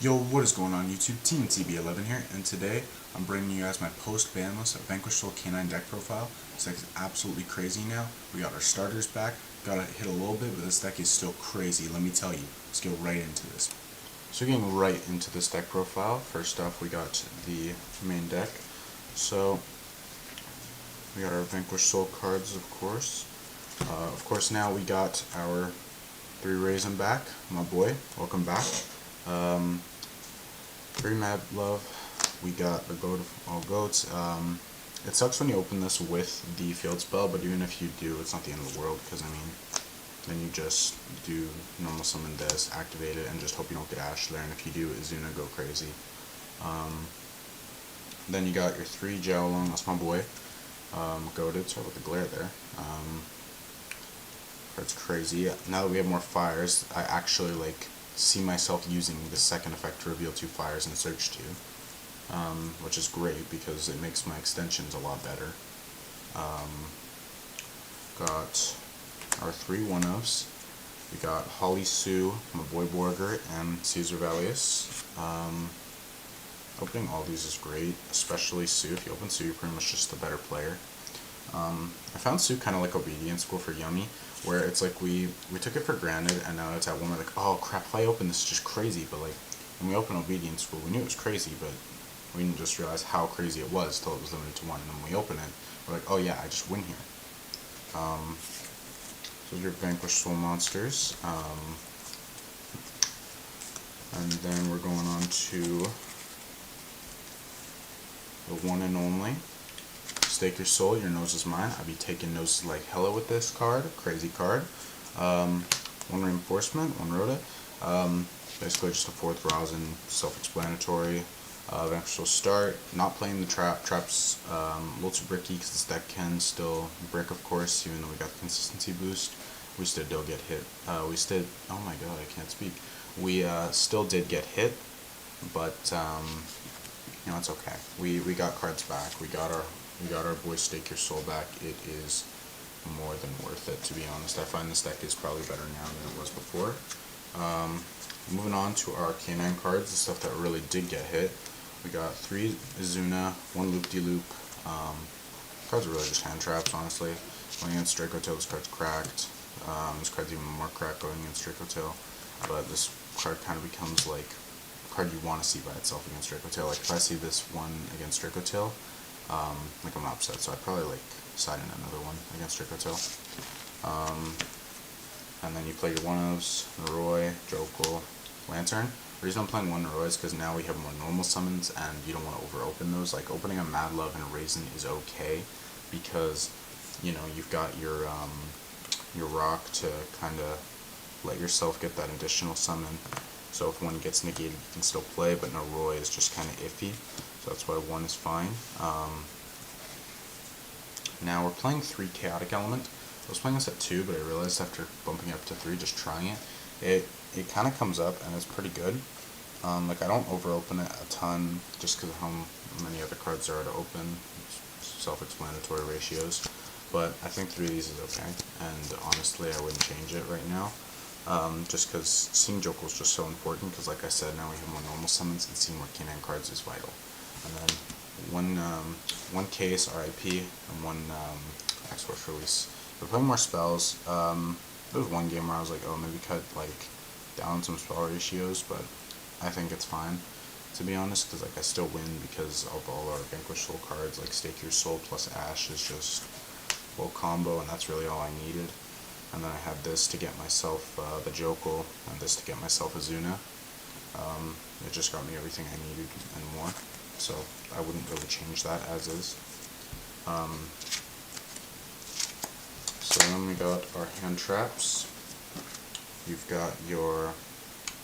Yo, what is going on YouTube? Team TB11 here, and today I'm bringing you guys my post-ban list of Vanquish Soul Canine deck profile. This deck is absolutely crazy now. We got our starters back, gotta hit a little bit, but this deck is still crazy, let me tell you. Let's get right into this. So getting right into this deck profile, first off we got the main deck. So we got our Vanquish Soul cards, of course. Now we got our 3 Raisin back, my boy, welcome back. 3 Mad Love, we got the Goat of All Goats. It sucks when you open this with the field spell, but even if you do, it's not the end of the world, because I mean, then you just do normal summon this, activate it, and just hope you don't get Ash there, and if you do, Izuna go crazy. Then you got your 3 Jowlong, that's my boy. Goated, sorry with the glare there. That's crazy. Now that we have more fires, I actually see myself using the second effect to reveal 2 fires and search 2, which is great because it makes my extensions a lot better. Got our 3 one-ofs. We got Holly Sue, my boy Borger, and Caesar Valius. Opening all these is great, especially Sue. If you open Sue, you're pretty much just a better player. I found Sue kind of like Obedience School for Yummy, where it's like we took it for granted, and now it's at one we're like, oh crap, if I open this, is just crazy. But like when we opened Obedience School, we knew it was crazy, but we didn't just realize how crazy it was till it was limited to 1. And then when we open it, we're like, oh yeah, I just win here. So your Vanquish Soul monsters, and then we're going on to the one and only. Stake your soul, your nose is mine. I'll be taking noses like hella with this card, crazy card. 1 reinforcement, 1 Rhoda. Basically just a 4th rosin, self-explanatory. Vanquish Soul start, not playing the traps, a little too bricky because this deck can still brick, of course, even though we got the consistency boost. We still did get hit. Oh my god, I can't speak. We still did get hit, but you know, it's okay. We got cards back. We got our boy Stake Your Soul back. It is more than worth it, to be honest. I find this deck is probably better now than it was before. Moving on to our canine cards, the stuff that really did get hit. We got 3 Izuna, 1 Loop-de-Loop. Cards are really just hand traps, honestly. Going against Dracotail, this card's cracked. This card's even more cracked going against Dracotail. But this card kind of becomes like a card you want to see by itself against Dracotail. Like if I see this one against Dracotail, like I'm upset, so I'd probably side in another one against Dracotail. And then you play your one-ofs, Roy, Jokul, Lantern. The reason I'm playing 1 Roy is because now we have more normal summons, and you don't want to over-open those. Like opening a Mad Love and a Raisin is okay, because you know you've got your rock to kind of let yourself get that additional summon. So if 1 gets negated, you can still play, but no Roy is just kind of iffy. So that's why 1 is fine. Now we're playing 3 Chaotic Element. I was playing this at 2, but I realized after bumping it up to 3, just trying it, it kind of comes up and it's pretty good. Like I don't over-open it a ton, just because of how many other cards there are to open. Self-explanatory ratios. But I think 3 of these is okay, and honestly I wouldn't change it right now. Just because seeing Jokul is just so important, because like I said, now we have more normal summons, and seeing more canine cards is vital. And then one case RIP and 1 X-Force release. We're playing more spells. There was 1 game where I was like, oh, maybe cut down some spell ratios, but I think it's fine, to be honest, because I still win because of all our Vanquish Soul cards. Like Stake Your Soul plus Ash is just full combo, and that's really all I needed. And then I had this to get myself the Jokul, and this to get myself Izuna. It just got me everything I needed and more, so I wouldn't really change that as is. So then we got our hand traps. You've got your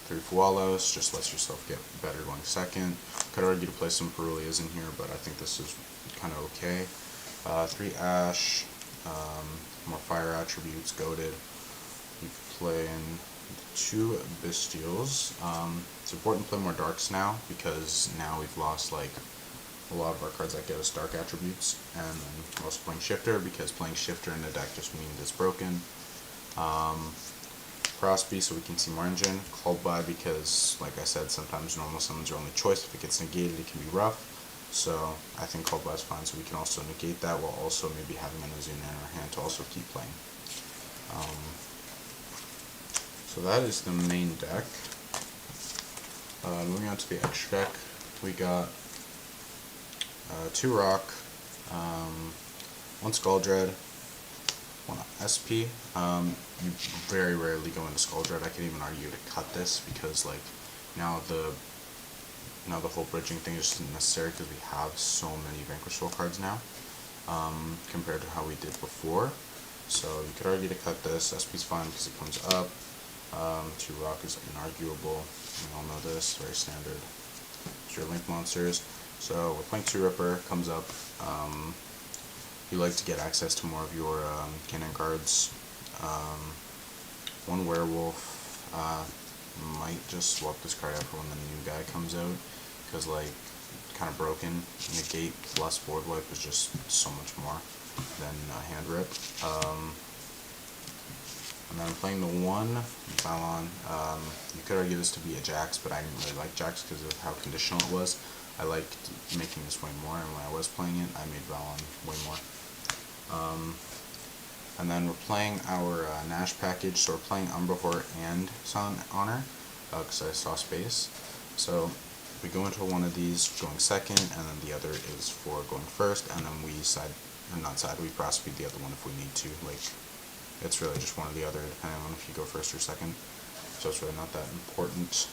3 Fualos, just lets yourself get better going second. Could argue to play some Perulias in here, but I think this is kind of okay. 3 Ash, more fire attributes, goaded. You play in 2 Bestials. It's important to play more Darks now, because now we've lost a lot of our cards that get us Dark attributes. And then we're also playing Shifter, because playing Shifter in the deck just means it's broken. Prosby so we can see margin. Called by because, like I said, sometimes normal summons are only choice. If it gets negated, it can be rough. So I think called by is fine. So we can also negate that while also maybe having an Ozuna in our hand to also keep playing. So that is the main deck. Moving on to the extra deck, we got 2 Rock, 1 Scaldred, 1 SP. You very rarely go into Scaldred. I can even argue to cut this because like now the whole bridging thing is just necessary because we have so many Vanquish Soul cards now compared to how we did before. So you could argue to cut this. SP's fine because it comes up. 2 Rock is inarguable. We all know this, very standard. It's your Link monsters. So we're playing 2 Ripper, comes up. You like to get access to more of your cannon cards. 1 Werewolf. Might just swap this card out for when the new guy comes out, because like kind of broken. Negate plus board wipe is just so much more than hand rip. And then I'm playing the 1 Balon. You could argue this to be a Jax, but I didn't really like Jax because of how conditional it was. I liked making this way more, and when I was playing it, I made Balon way more. And then we're playing our Nash package, so we're playing Umbrahor and Sun Honor, because I saw space. So we go into one of these going second, and then the other is for going first, and then we we prosecute the other one if we need to. Like, it's really just one or the other, depending on if you go first or second. So it's really not that important.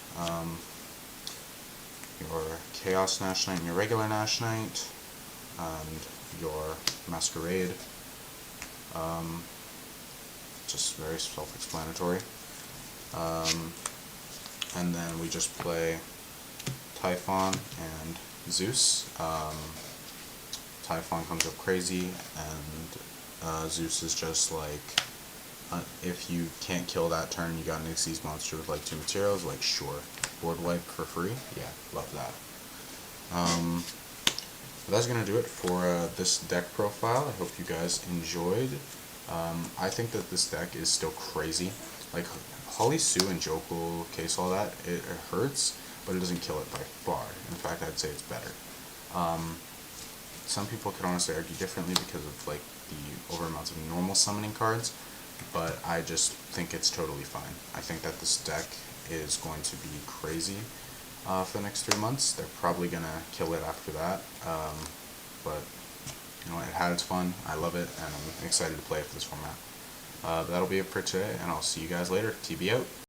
Your Chaos Nash Knight and your regular Nash Knight, and your Masquerade. Just very self-explanatory. And then we just play Typhon and Zeus. Typhon comes up crazy, and Zeus is just like, if you can't kill that turn, you got an Xyz monster with like 2 materials, like sure. Board wipe for free? Yeah, love that. That's going to do it for this deck profile. I hope you guys enjoyed. I think that this deck is still crazy. Like, Holly Sue and Jokul, case all that, it hurts, but it doesn't kill it by far. In fact, I'd say it's better. Some people could honestly argue differently because of like the over amounts of normal summoning cards, but I just think it's totally fine. I think that this deck is going to be crazy for the next 3 months. They're probably going to kill it after that, but you know, it had its fun. I love it, and I'm excited to play it for this format. That'll be it for today, and I'll see you guys later. TB out.